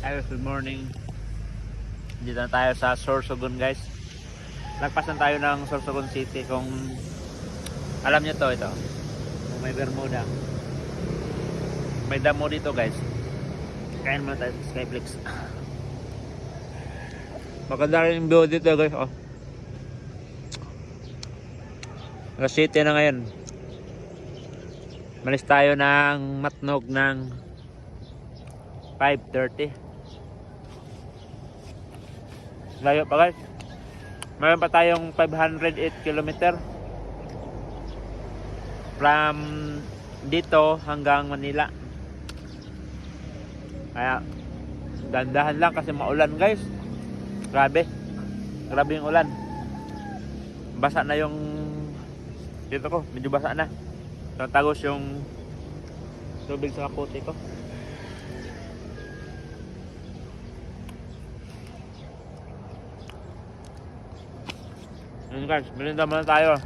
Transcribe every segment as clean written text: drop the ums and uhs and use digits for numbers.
Guys, good morning. Dito na tayo sa Sorsogon guys. Lagpasan tayo ng Sorsogon City. Kung alam nyo to, ito may Bermuda, may damo dito guys. Kain muna tayo sa Skyflix. Maganda rin yung view dito guys. Oh, alas 7 na ngayon. Malis tayo ng Matnog ng 5:30. Layo pa guys. Mayroon pa tayong 508 km from dito hanggang Manila. Kaya dandahan lang kasi maulan guys. Grabe yung ulan. Basa na yung dito ko, medyo basa na. Tagos yung tubig sa kapote ko. Yun guys, melinda muna tayo.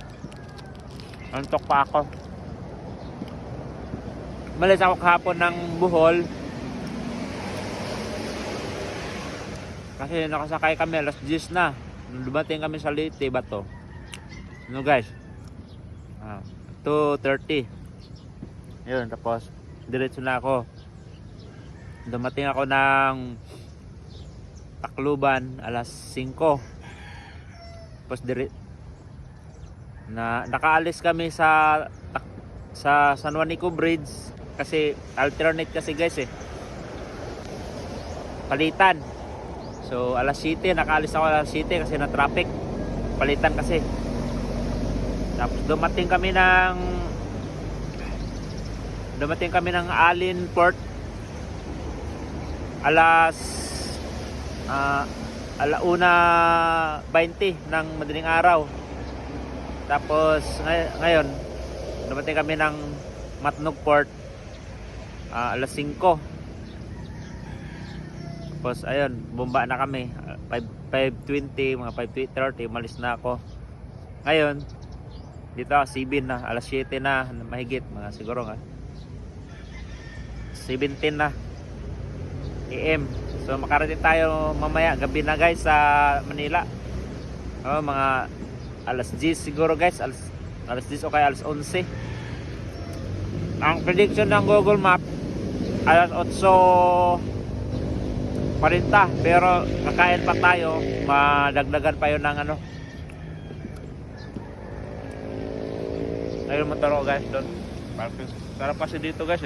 Antok pa ako. Malis ako kahapon ng Bohol. Kasi nakasakay kami alas 10 na. Dumating kami sa Leyte, Bato. Ano guys? 2:30. Yun, tapos diretso na ako. Dumating ako ng Tacloban alas 5. Tapos nakaalis kami sa San Juanico Bridge kasi alternate kasi guys palitan. So alas 7 nakaalis ako alas 7 kasi na traffic, palitan kasi. Tapos dumating kami ng Alin Port alas 1:20 ng madaling araw. Tapos ngayon dumating kami ng Matnog Port alas 5. Tapos ayun, bumba na kami 5:20, mga 5:30 umalis na ako. Ngayon dito Sibin na, alas 7 na mahigit, mga siguro nga 17 na AM. So makarating tayo mamaya gabi na guys sa Manila. Mga alas 10 siguro guys, alas 10 o kaya alas 11. Ang prediction ng Google Map alas 8:40, pero kakain pa tayo, madagdagan pa yun ng ano. Ayun motor ko guys doon. Sarap kasi dito guys